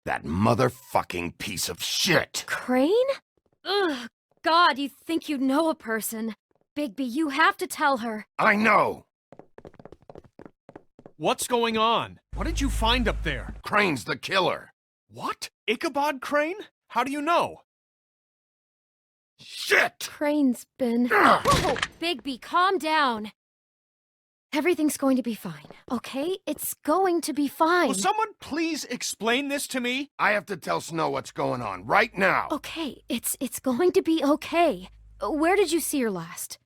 That motherfucking piece of shit! Crane? Ugh, God, you think you know a person. Bigby, you have to tell her. I know! What's going on? What did you find up there? Crane's the killer. What? Ichabod Crane? How do you know? Shit! Crane's been... Ugh. Whoa! Bigby, calm down. Everything's going to be fine, okay? It's going to be fine. Will someone please explain this to me? I have to tell Snow what's going on right now. Okay, it's going to be okay. Where did you see her last?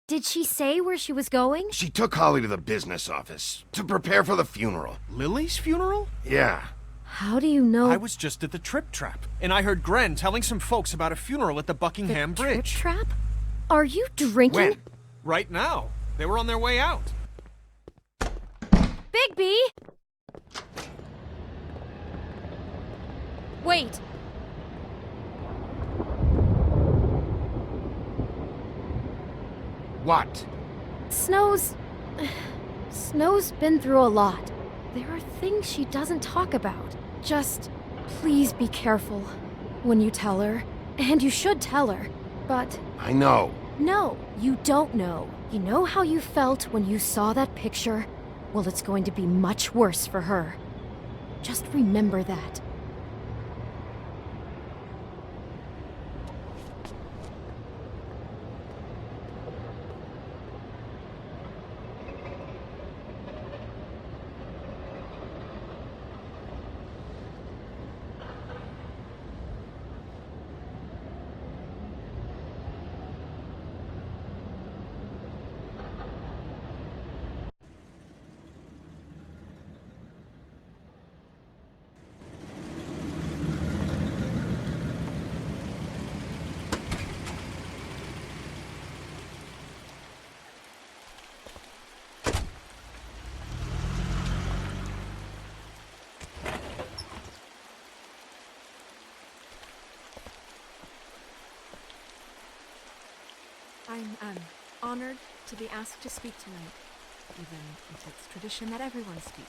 Did she say where she was going? She took Holly to the business office to prepare for the funeral. Lily's funeral? Yeah. How do you know? I was just at the Trip Trap, and I heard Gren telling some folks about a funeral at the Buckingham the Bridge. Trip Trap? Are you drinking? When? Right now. They were on their way out. Bigby! Wait. What? Snow's been through a lot. There are things she doesn't talk about. Just please be careful when you tell her. And you should tell her. But I know. no, you don't know. You know how you felt when you saw that picture? Well, it's going to be much worse for her. Just remember that. I'm honored to be asked to speak tonight, even if it's tradition that everyone speak.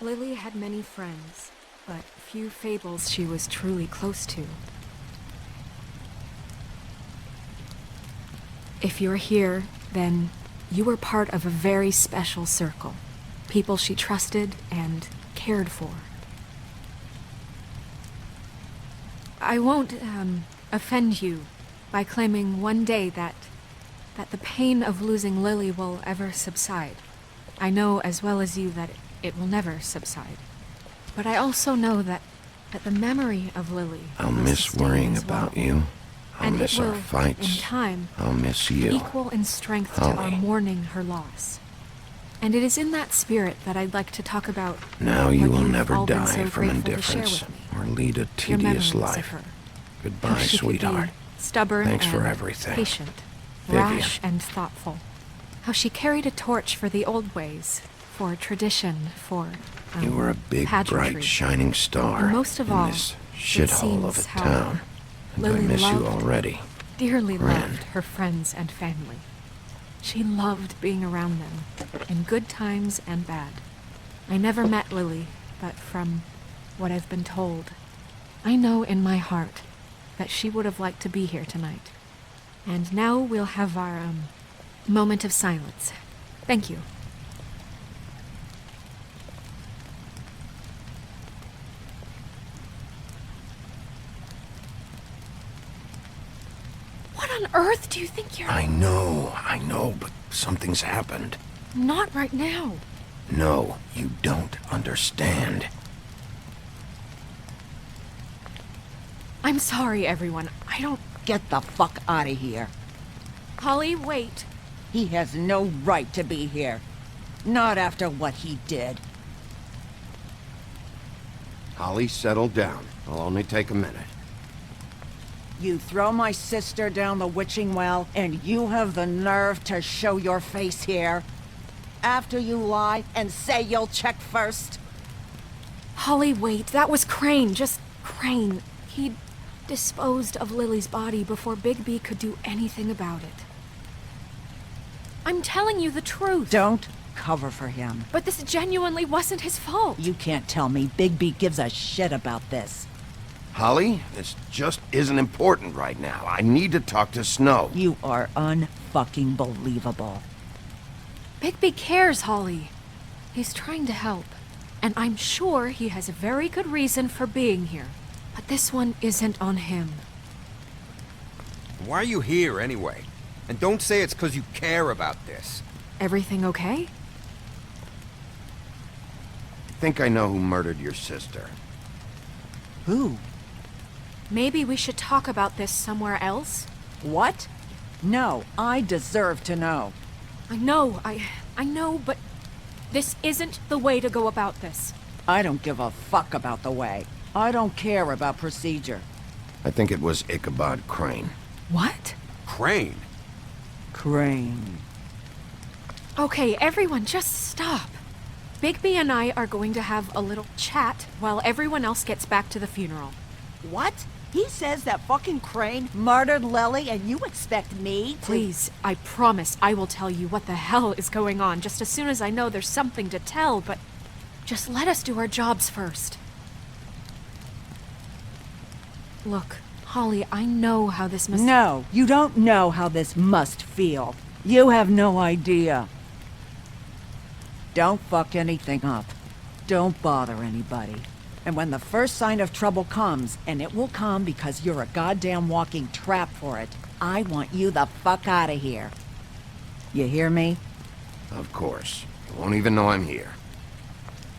Lily had many friends, but few fables she was truly close to. If you're here, then you were part of a very special circle. People she trusted and cared for. I won't, offend you by claiming one day that the pain of losing Lily will ever subside. I know as well as you that it will never subside. But I also know that the memory of Lily I'll will miss sustain worrying as well. about you. I'll And miss it will, our fights. in time, I'll miss you. equal in strength to our Holly. mourning her loss. And it is in that spirit that I'd like to talk about Now what you will you've never all been die so from grateful to share indifference with me. or lead a Your tedious memories of life. her. How Goodbye, she could be sweetheart. stubborn Thanks for and everything. patient, Vivian. rash and thoughtful. How she carried a torch for the old ways, for tradition, for You were a big, pageantry. bright, shining star And most of in all, this it shithole of a seems how town. And I Lily miss you loved- already. dearly Ren. loved her friends and family. She loved being around them, in good times and bad. I never met Lily, but from what I've been told, I know in my heart that she would have liked to be here tonight. And now we'll have our, moment of silence. Thank you. What on earth do you think you're... I know, but something's happened. Not right now. No, you don't understand. I'm sorry, everyone. I don't... Get the fuck out of here. Holly, wait. He has no right to be here. Not after what he did. Holly, settle down. I'll only take a minute. You throw my sister down the witching well, and you have the nerve to show your face here? After you lie and say you'll check first? Holly, wait. That was Crane. Just Crane. He'd disposed of Lily's body before Bigby could do anything about it. I'm telling you the truth. Don't cover for him. But this genuinely wasn't his fault. You can't tell me Bigby gives a shit about this. Holly, this just isn't important right now. I need to talk to Snow. You are unfucking believable. Bigby cares, Holly. He's trying to help. And I'm sure he has a very good reason for being here. But this one isn't on him. Why are you here, anyway? And don't say it's because you care about this. Everything okay? I think I know who murdered your sister. Who? Maybe we should talk about this somewhere else? What? No, I deserve to know. I know, but this isn't the way to go about this. I don't give a fuck about the way. I don't care about procedure. I think it was Ichabod Crane. What? Crane? Crane. Okay, everyone, just stop. Bigby and I are going to have a little chat while everyone else gets back to the funeral. What? He says that fucking Crane murdered Lily and you expect me to... Please, I promise I will tell you what the hell is going on just as soon as I know there's something to tell, but just let us do our jobs first. Look, Holly, I know how this must... No, you don't know how this must feel. You have no idea. Don't fuck anything up. Don't bother anybody. And when the first sign of trouble comes, and it will come because you're a goddamn walking trap for it, I want you the fuck out of here. You hear me? Of course. You won't even know I'm here.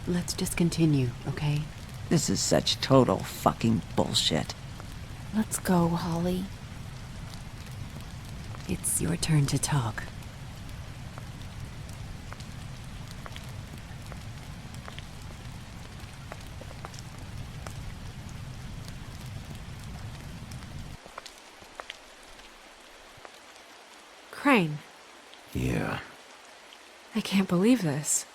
Let's just continue, okay? This is such total fucking bullshit. Let's go, Holly. It's your turn to talk. Crane, Yeah. I can't believe this.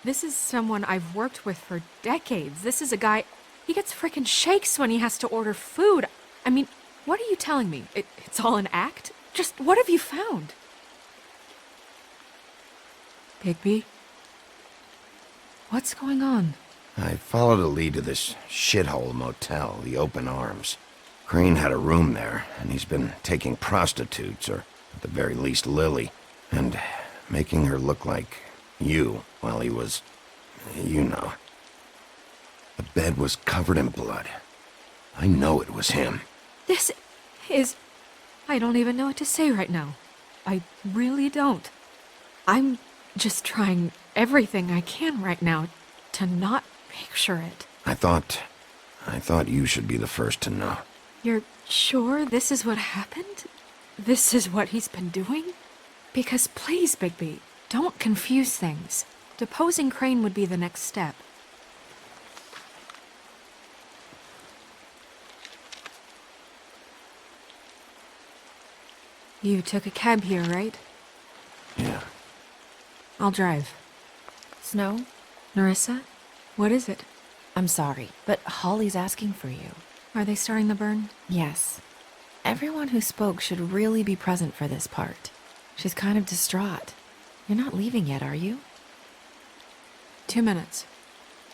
This is someone I've worked with for decades. This is a guy... He gets frickin' shakes when he has to order food. I mean, what are you telling me? It's all an act? Just what have you found? Bigby? What's going on? I followed a lead to this shithole motel, the Open Arms. Crane had a room there, and he's been taking prostitutes, or at the very least Lily, and making her look like you while he was... you know. The bed was covered in blood. I know it was him. This is... I don't even know what to say right now. I really don't. I'm just trying everything I can right now to not picture it. I thought you should be the first to know. You're sure this is what happened? This is what he's been doing? Because please, Bigby, don't confuse things. Deposing Crane would be the next step. You took a cab here, right? Yeah. I'll drive. Snow, Nerissa? What is it? I'm sorry, but Holly's asking for you. Are they starting the burn? Yes. Everyone who spoke should really be present for this part. She's kind of distraught. You're not leaving yet, are you? 2 minutes.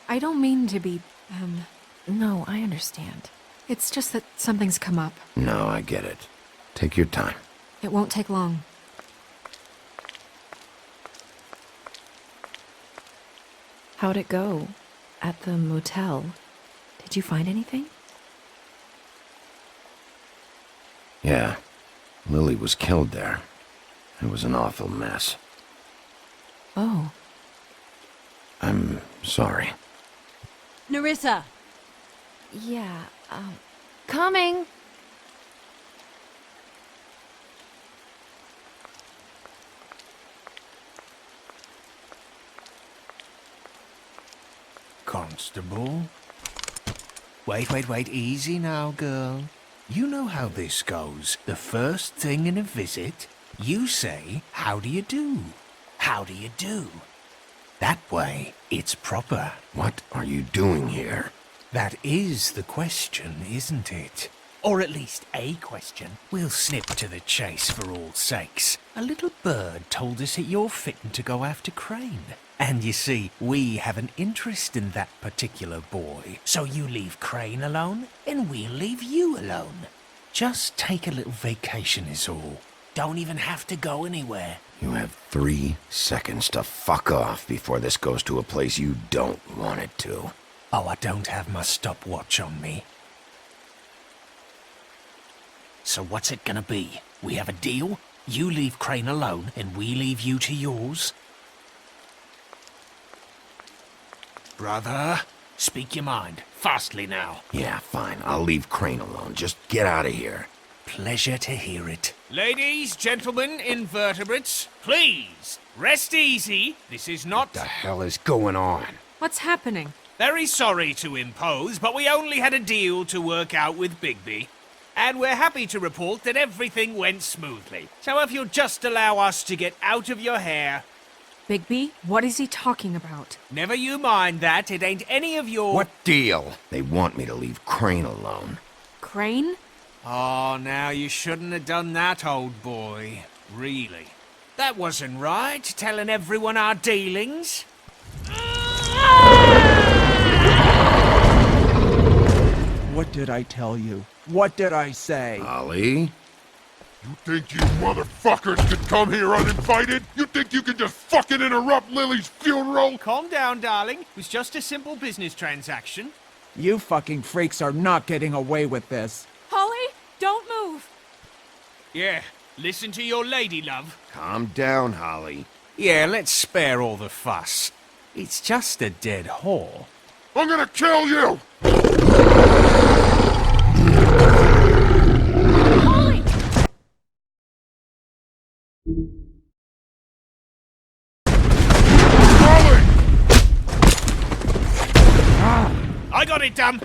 I don't mean to be, No, I understand. It's just that something's come up. No, I get it. Take your time. It won't take long. How'd it go? At the motel? Did you find anything? Yeah, Lily was killed there. It was an awful mess. Oh. I'm sorry. Nerissa! Yeah, coming! Constable? Wait, easy now, girl. You know how this goes. The first thing in a visit, you say, "How do you do? How do you do?" That way, it's proper. What are you doing here? That is the question, isn't it? Or at least a question. We'll snip to the chase for all sakes. A little bird told us that you're fitting to go after Crane. And you see, we have an interest in that particular boy. So you leave Crane alone, and we'll leave you alone. Just take a little vacation is all. Don't even have to go anywhere. You have 3 seconds to fuck off before this goes to a place you don't want it to. Oh, I don't have my stopwatch on me. So what's it gonna be? We have a deal? You leave Crane alone, and we leave you to yours? Brother, speak your mind. Fastly now. Yeah, fine. I'll leave Crane alone. Just get out of here. Pleasure to hear it. Ladies, gentlemen, invertebrates, please, rest easy. This is not... The hell is going on? What's happening? Very sorry to impose, but we only had a deal to work out with Bigby. And we're happy to report that everything went smoothly. So if you'll just allow us to get out of your hair... Bigby, what is he talking about? Never you mind that, it ain't any of your... What deal? They want me to leave Crane alone. Crane? Oh, now you shouldn't have done that, old boy. Really. That wasn't right, telling everyone our dealings. What did I tell you? What did I say? Ollie? You think you motherfuckers could come here uninvited? You think you can just fucking interrupt Lily's funeral? Calm down, darling. It was just a simple business transaction. You fucking freaks are not getting away with this. Holly, don't move! Yeah, listen to your lady, love. Calm down, Holly. Yeah, let's spare all the fuss. It's just a dead whore. I'm gonna kill you! Holly! I got it, damn!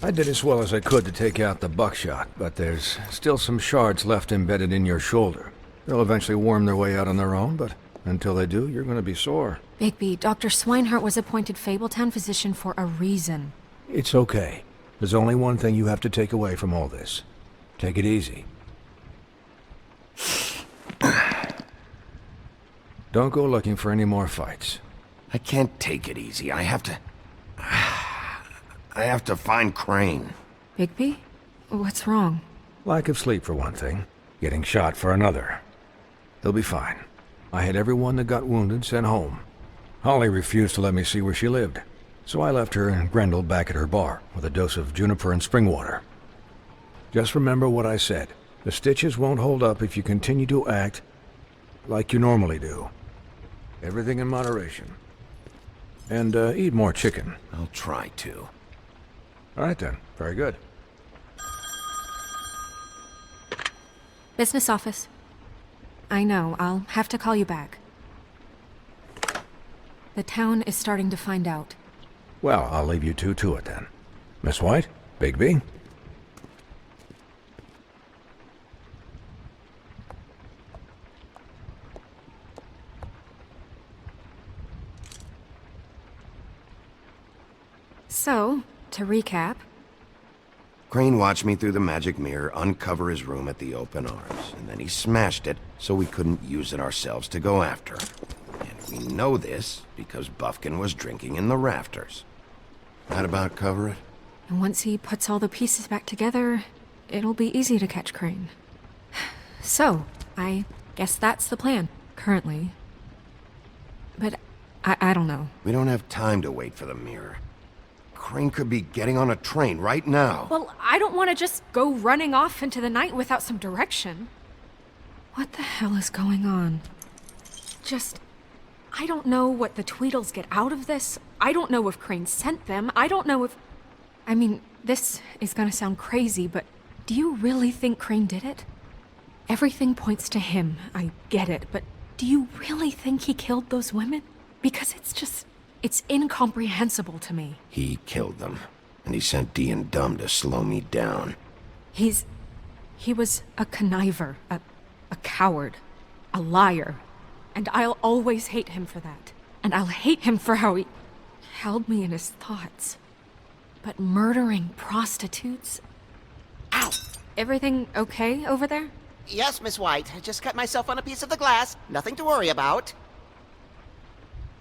I did as well as I could to take out the buckshot, but there's still some shards left embedded in your shoulder. They'll eventually worm their way out on their own, but Until they do, you're gonna be sore. Bigby, Dr. Swinehart was appointed Fabletown physician for a reason. It's okay. There's only one thing you have to take away from all this. Take it easy. Don't go looking for any more fights. I can't take it easy. I have to find Crane. Bigby? What's wrong? Lack of sleep for one thing. Getting shot for another. He'll be fine. I had everyone that got wounded sent home. Holly refused to let me see where she lived, so I left her and Grendel back at her bar with a dose of juniper and spring water. Just remember what I said. The stitches won't hold up if you continue to act like you normally do. Everything in moderation. And eat more chicken. I'll try to. All right then. Very good. Business office. I know, I'll have to call you back. The town is starting to find out. Well, I'll leave you two to it then. Miss White? Bigby? So, to recap, Crane watched me through the magic mirror uncover his room at the Open Arms, and then he smashed it so we couldn't use it ourselves to go after him. And we know this because Buffkin was drinking in the rafters. That about cover it? and once he puts all the pieces back together, it'll be easy to catch Crane. So, I guess that's the plan, currently. But I don't know. We don't have time to wait for the mirror. Crane could be getting on a train right now. Well, I don't want to just go running off into the night without some direction. What the hell is going on? I don't know what the Tweedles get out of this. I don't know if Crane sent them. I don't know if... I mean, this is gonna sound crazy, but do you really think Crane did it? Everything points to him, I get it, but do you really think he killed those women? Because it's incomprehensible to me. He killed them, and he sent Dee and Dumb to slow me down. He was a conniver, a coward, a liar. And I'll always hate him for that. And I'll hate him for how he held me in his thoughts. But murdering prostitutes? Ow! Everything okay over there? Yes, Miss White. I just cut myself on a piece of the glass. Nothing to worry about.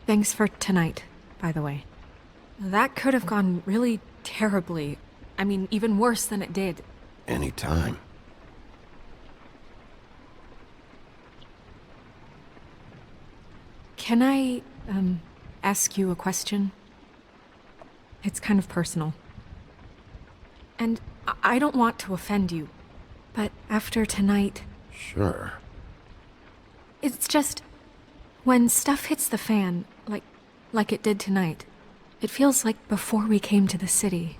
Thanks for tonight, by the way. That could have gone really terribly. I mean, even worse than it did. Anytime. Can I, ask you a question? It's kind of personal. And I don't want to offend you, but after tonight... Sure. It's just... when stuff hits the fan, like it did tonight, it feels like before we came to the city.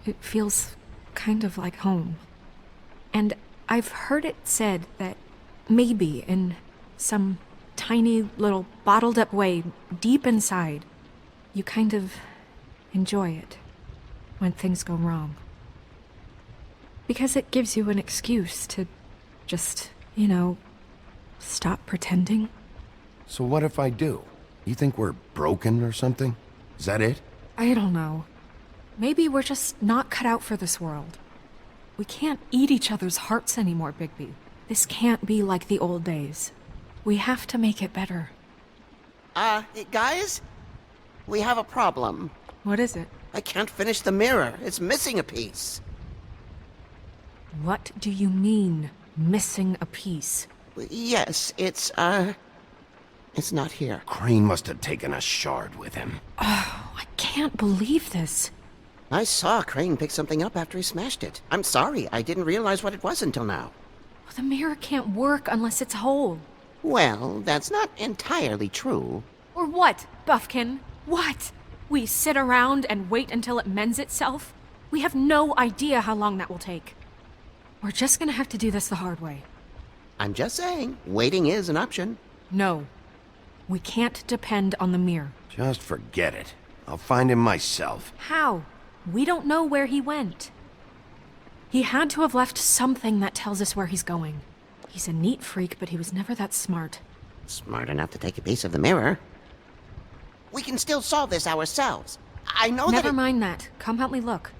It feels kind of like home. And I've heard it said that maybe in some tiny little bottled up way deep inside, you kind of enjoy it when things go wrong. Because it gives you an excuse to just, stop pretending. So what if I do? You think we're broken or something? Is that it? I don't know. Maybe we're just not cut out for this world. We can't eat each other's hearts anymore, Bigby. This can't be like the old days. We have to make it better. Guys? We have a problem. What is it? I can't finish the mirror. It's missing a piece. What do you mean, missing a piece? Yes, it's not here. Crane must have taken a shard with him. Oh, I can't believe this. I saw Crane pick something up after he smashed it. I'm sorry, I didn't realize what it was until now. The mirror can't work unless it's whole. Well, that's not entirely true. Or what, Buffkin? What? We sit around and wait until it mends itself? We have no idea how long that will take. We're just gonna have to do this the hard way. I'm just saying, waiting is an option. No. We can't depend on the mirror. Just forget it. I'll find him myself. How? We don't know where he went. He had to have left something that tells us where he's going. He's a neat freak, but he was never that smart. Smart enough to take a piece of the mirror. We can still solve this ourselves. I know that Never mind that. Come help me look.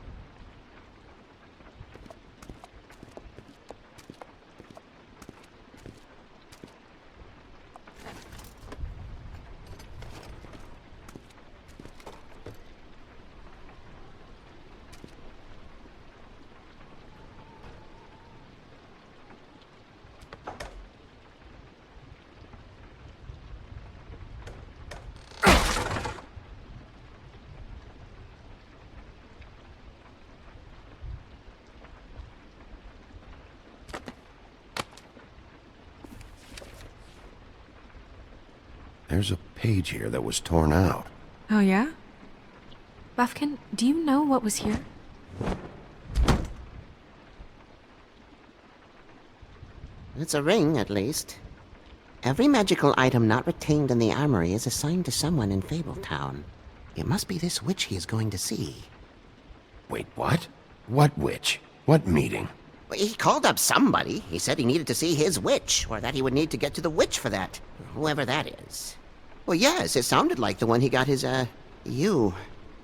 There's a page here that was torn out. Oh, yeah? Buffkin, do you know what was here? It's a ring, at least. Every magical item not retained in the armory is assigned to someone in Fabletown. It must be this witch he is going to see. Wait, what? What witch? What meeting? Well, he called up somebody. He said he needed to see his witch, or that he would need to get to the witch for that. Whoever that is. Well, yes, it sounded like the one he got his,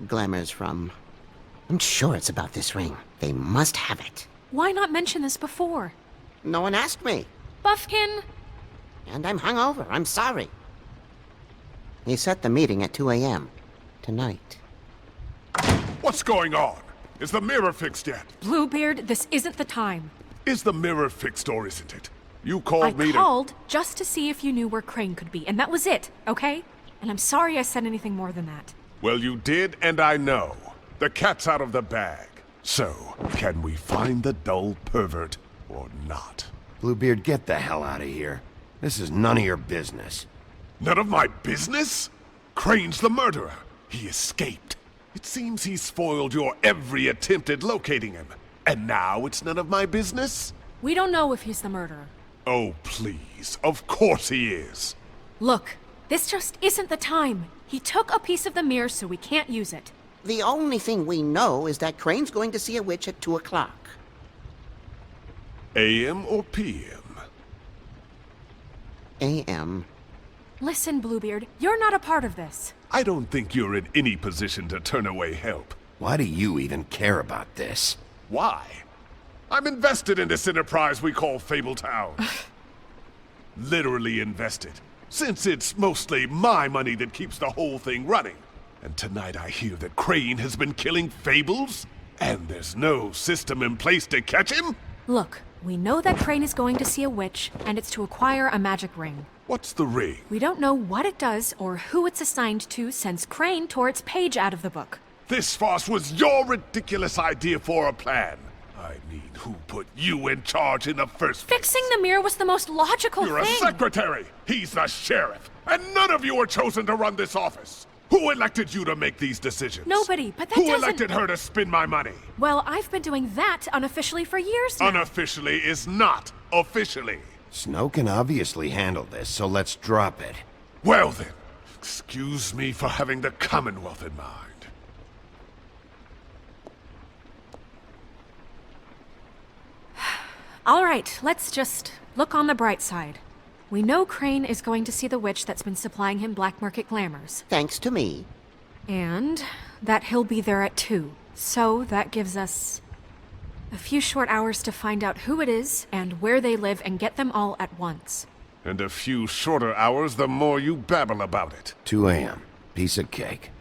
glamours from. I'm sure it's about this ring. They must have it. Why not mention this before? No one asked me. Buffkin! And I'm hungover. I'm sorry. He set the meeting at 2 a.m. tonight. What's going on? Is the mirror fixed yet? Bluebeard, this isn't the time. Is the mirror fixed or isn't it? You I called me to... called just to see if you knew where Crane could be, and that was it, okay? And I'm sorry I said anything more than that. Well, you did, and I know. The cat's out of the bag. So, can we find the dull pervert or not? Bluebeard, get the hell out of here. This is none of your business. None of my business? Crane's the murderer. He escaped. It seems he spoiled your every attempt at locating him. And now it's none of my business? We don't know if he's the murderer. Oh, please. Of course he is. Look, this just isn't the time. He took a piece of the mirror, so we can't use it. The only thing we know is that Crane's going to see a witch at 2 o'clock. AM or PM? AM. Listen, Bluebeard, you're not a part of this. I don't think you're in any position to turn away help. Why do you even care about this? Why? I'm invested in this enterprise we call Fabletown. Literally invested. Since it's mostly my money that keeps the whole thing running. And tonight I hear that Crane has been killing Fables? And there's no system in place to catch him? Look, we know that Crane is going to see a witch, and it's to acquire a magic ring. What's the ring? We don't know what it does or who it's assigned to since Crane tore its page out of the book. This farce was your ridiculous idea for a plan. I mean, who put you in charge in the first place? Fixing the mirror was the most logical You're thing. a secretary! He's the sheriff! And none of you were chosen to run this office! Who elected you to make these decisions? Nobody, but that Who doesn't... elected her to spend my money? Well, I've been doing that unofficially for years now. Unofficially is not officially. Snow can obviously handle this, so let's drop it. Well then, excuse me for having the Commonwealth in mind. All right, let's just look on the bright side. We know Crane is going to see the witch that's been supplying him black market glamours. Thanks to me. And that he'll be there at 2. So that gives us a few short hours to find out who it is and where they live and get them all at once. And a few shorter hours the more you babble about it. 2 a.m. Piece of cake.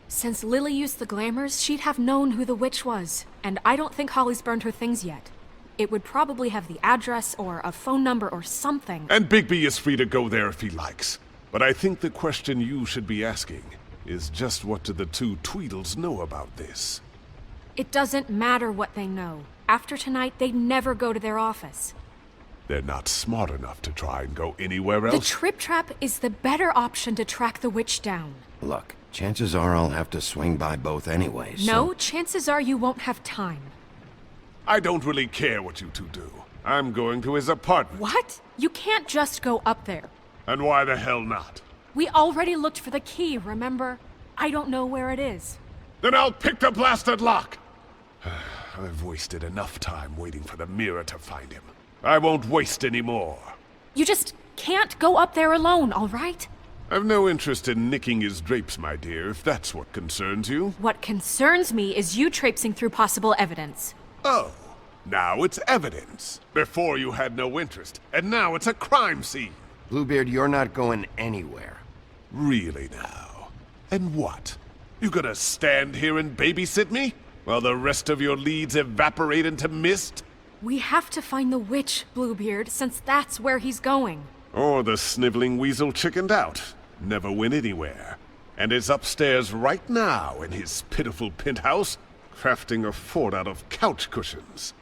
Since Lily used the glamours, she'd have known who the witch was. And I don't think Holly's burned her things yet. It would probably have the address or a phone number or something. And Bigby is free to go there if he likes. But I think the question you should be asking is just what do the two Tweedles know about this? It doesn't matter what they know. After tonight, they'd never go to their office. They're not smart enough to try and go anywhere The else. Trip Trap is the better option to track the witch down. Look, chances are I'll have to swing by both anyways. No, chances are you won't have time. I don't really care what you two do. I'm going to his apartment. What? You can't just go up there. And why the hell not? We already looked for the key, remember? I don't know where it is. Then I'll pick the blasted lock! I've wasted enough time waiting for the mirror to find him. I won't waste any more. You just can't go up there alone, all right? I've no interest in nicking his drapes, my dear, if that's what concerns you. What concerns me is you traipsing through possible evidence. Oh, now it's evidence. Before you had no interest, and now it's a crime scene. Bluebeard, you're not going anywhere. Really now? And what? You gonna stand here and babysit me? While the rest of your leads evaporate into mist? We have to find the witch, Bluebeard, since that's where he's going. Or the sniveling weasel chickened out. Never went anywhere. And is upstairs right now in his pitiful penthouse, crafting a fort out of couch cushions.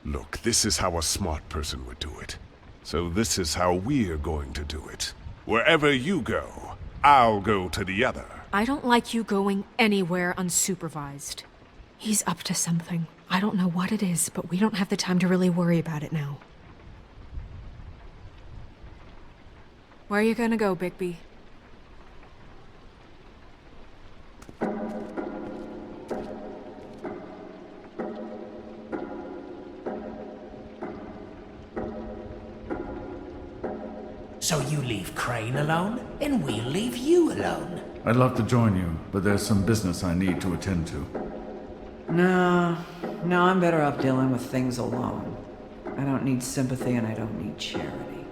Look, this is how a smart person would do it. So this is how we're going to do it. Wherever you go, I'll go to the other. I don't like you going anywhere unsupervised. He's up to something. I don't know what it is, but we don't have the time to really worry about it now. Where are you gonna go, Bigby? So you leave Crane alone, and we'll leave you alone. I'd love to join you, but there's some business I need to attend to. No, I'm better off dealing with things alone. I don't need sympathy and I don't need charity.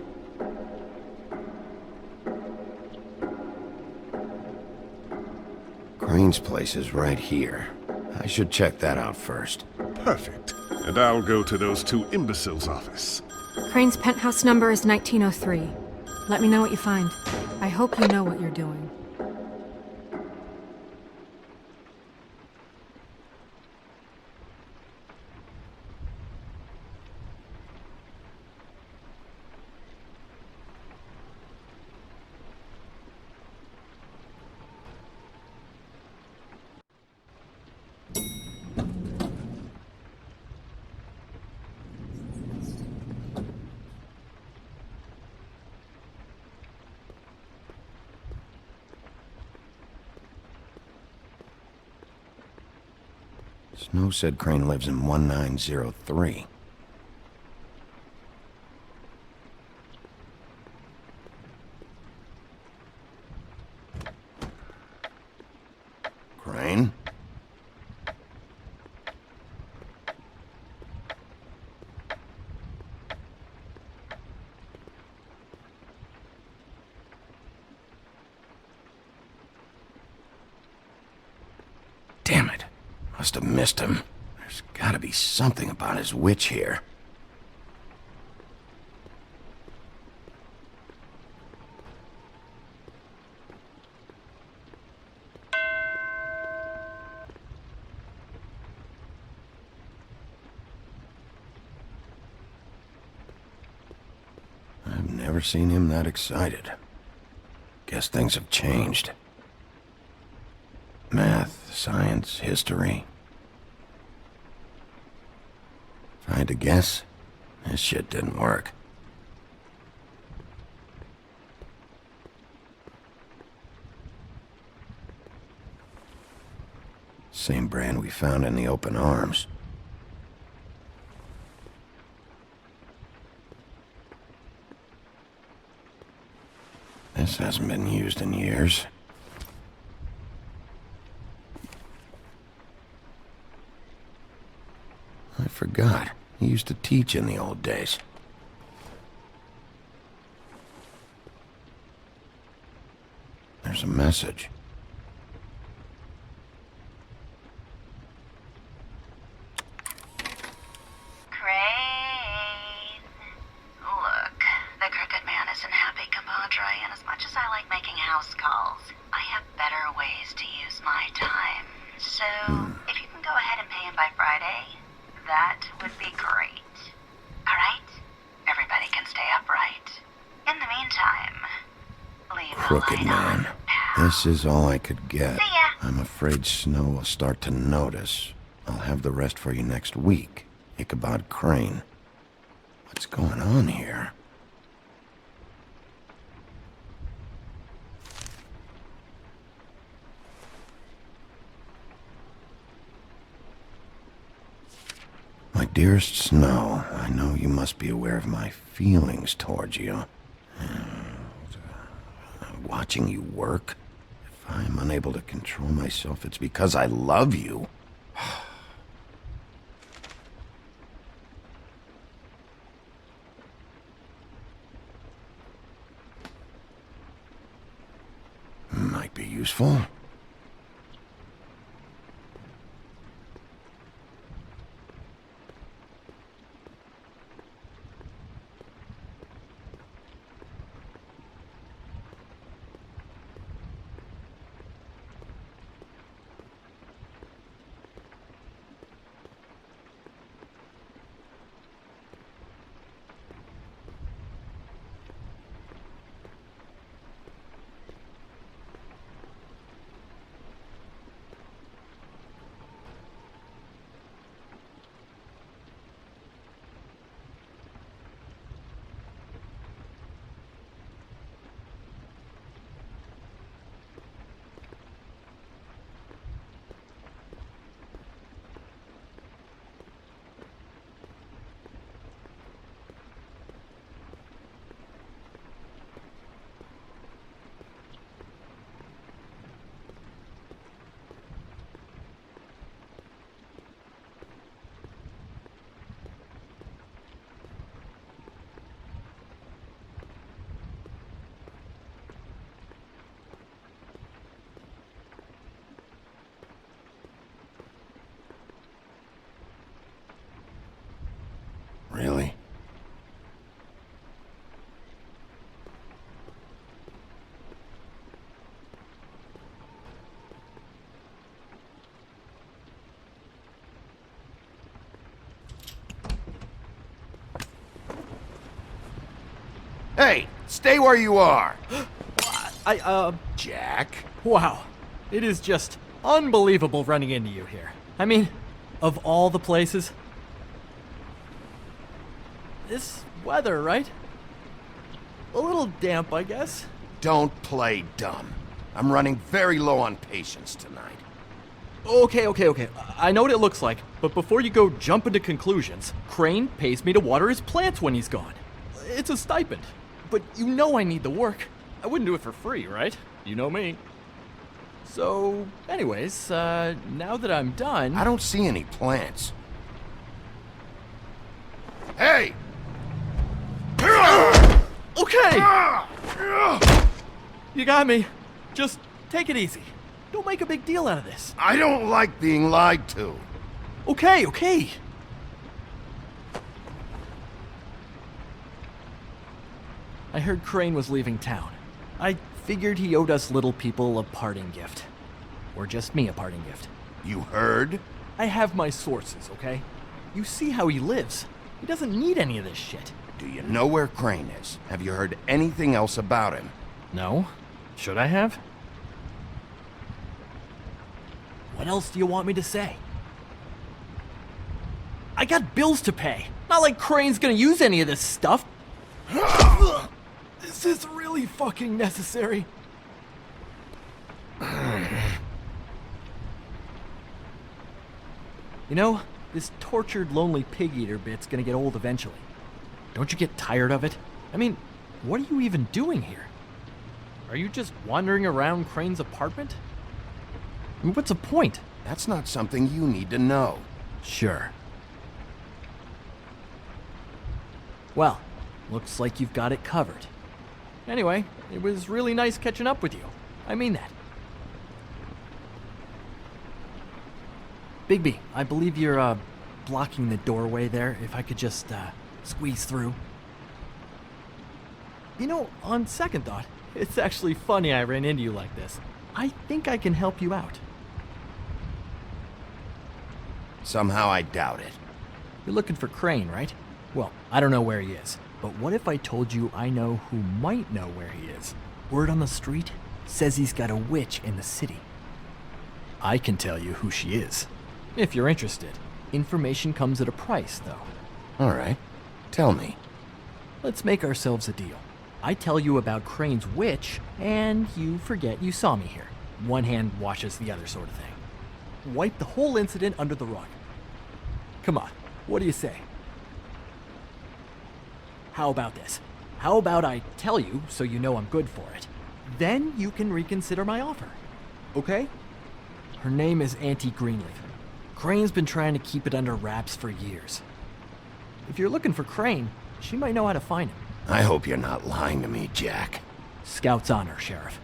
Crane's place is right here. I should check that out first. Perfect. And I'll go to those two imbeciles' office. Crane's penthouse number is 1903. Let me know what you find. I hope you know what you're doing. Snow said Crane lives in 1903. Crane? Damn it. Must have missed him. There's gotta be something about his witch here. I've never seen him that excited. Guess things have changed. Math, science, history. If I had to guess, this shit didn't work. Same brand we found in the open arms. This hasn't been used in years. I forgot. He used to teach in the old days. There's a message. Crane. Look, the Crooked Man isn't happy, compadre, and as much as I like making house calls, I have better ways to use my time. So, if you can go ahead and pay him by Friday, that would be great. Alright? Everybody can stay upright. In the meantime, leave Crooked the light Man. on, pal. This is all I could get. See ya. I'm afraid Snow will start to notice. I'll have the rest for you next week. Ichabod Crane. What's going on here? My dearest Snow, I know you must be aware of my feelings towards you. watching you work. If I'm unable to control myself, it's because I love you. Might be useful. Really? Hey, stay where you are. Jack? Wow. It is just unbelievable running into you here. I mean, of all the places. This weather, right? A little damp, I guess. Don't play dumb. I'm running very low on patience tonight. Okay. I know what it looks like, but before you go jumping to conclusions, Crane pays me to water his plants when he's gone. It's a stipend. But you know I need the work. I wouldn't do it for free, right? You know me. So, anyways, now that I'm done... I don't see any plants. Hey! Okay! You got me. Just take it easy. Don't make a big deal out of this. I don't like being lied to. Okay. I heard Crane was leaving town. I figured he owed us little people a parting gift. Or just me a parting gift. You heard? I have my sources, okay? You see how he lives. He doesn't need any of this shit. Do you know where Crane is? Have you heard anything else about him? No. Should I have? What else do you want me to say? I got bills to pay. Not like Crane's gonna use any of this stuff. Is this really fucking necessary? You know, this tortured, lonely pig-eater bit's gonna get old eventually. Don't you get tired of it? I mean, what are you even doing here? Are you just wandering around Crane's apartment? I mean, what's the point? That's not something you need to know. Sure. Well, looks like you've got it covered. Anyway, it was really nice catching up with you. I mean that. Bigby, I believe you're, blocking the doorway there. If I could just, squeeze through. You know, on second thought, it's actually funny I ran into you like this. I think I can help you out. Somehow I doubt it. You're looking for Crane, right? Well, I don't know where he is, but what if I told you I know who might know where he is? Word on the street says he's got a witch in the city. I can tell you who she is, if you're interested. Information comes at a price, though. All right. Tell me. Let's make ourselves a deal. I tell you about Crane's witch, and you forget you saw me here. One hand washes the other sort of thing. Wipe the whole incident under the rug. Come on, what do you say? How about this? How about I tell you so you know I'm good for it? then you can reconsider my offer. Okay? Her name is Auntie Greenleaf. Crane's been trying to keep it under wraps for years. If you're looking for Crane, she might know how to find him. I hope you're not lying to me, Jack. Scout's honor, Sheriff.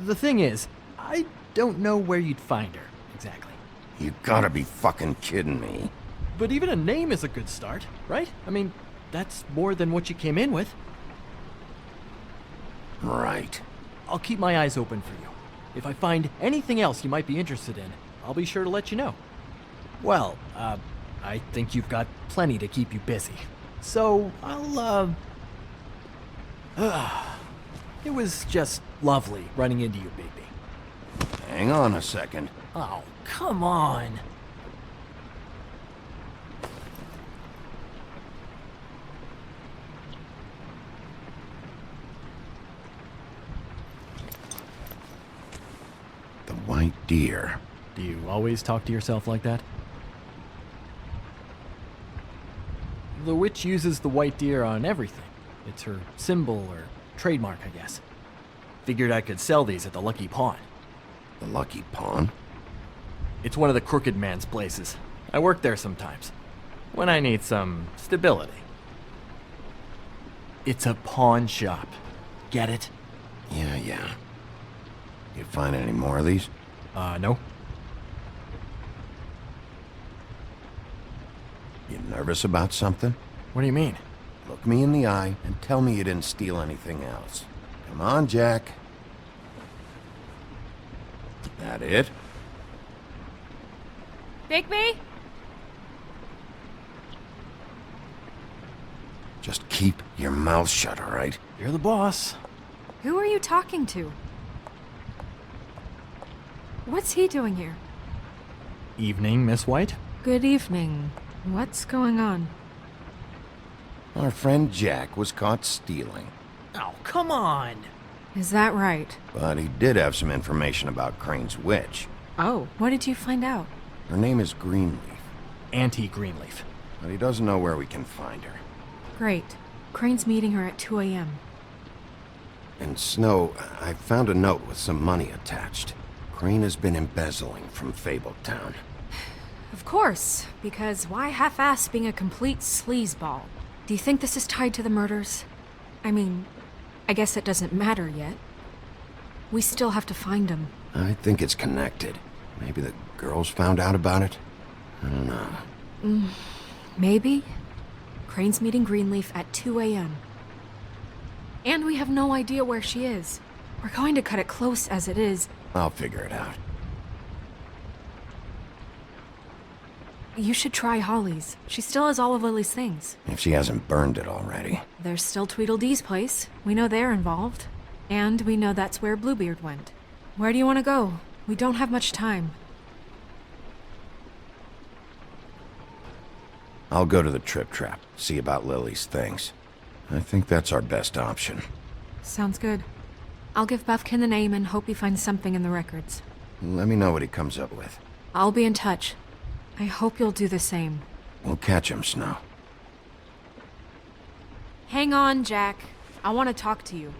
The thing is, I don't know where you'd find her, exactly. You gotta be fucking kidding me. But even a name is a good start, right? I mean, that's more than what you came in with. Right. I'll keep my eyes open for you. If I find anything else you might be interested in, I'll be sure to let you know. Well, I think you've got plenty to keep you busy. So, it was just lovely running into you, baby. Hang on a second. Oh, come on. The white deer. Do you always talk to yourself like that? The witch uses the white deer on everything. It's her symbol or trademark, I guess. Figured I could sell these at the Lucky Pawn. The Lucky Pawn? It's one of the crooked man's places. I work there sometimes, when I need some stability. It's a pawn shop. Get it? Yeah. You find any more of these? No. You nervous about something? What do you mean? Look me in the eye and tell me you didn't steal anything else. Come on, Jack. That it? Bigby? Just keep your mouth shut, all right? You're the boss. Who are you talking to? What's he doing here? Evening, Miss White. Good evening. What's going on? Our friend Jack was caught stealing. Oh, come on. Is that right? But he did have some information about Crane's witch. Oh, what did you find out? Her name is Greenleaf. Auntie Greenleaf. But he doesn't know where we can find her. Great. Crane's meeting her at 2 a.m. And Snow, I found a note with some money attached. Crane has been embezzling from Fabletown. Of course, because why half-ass being a complete sleazeball? Do you think this is tied to the murders? I mean, I guess it doesn't matter yet. We still have to find him. I think it's connected. Maybe the girls found out about it? I don't know. Maybe? Crane's meeting Greenleaf at 2 a.m. And we have no idea where she is. We're going to cut it close as it is. I'll figure it out. You should try Holly's. She still has all of Lily's things. If she hasn't burned it already. There's still Tweedledee's place. We know they're involved. And we know that's where Bluebeard went. Where do you want to go? We don't have much time. I'll go to the Trip Trap, see about Lily's things. I think that's our best option. Sounds good. I'll give Buffkin the name and hope he finds something in the records. Let me know what he comes up with. I'll be in touch. I hope you'll do the same. We'll catch him, Snow. Hang on, Jack. I want to talk to you.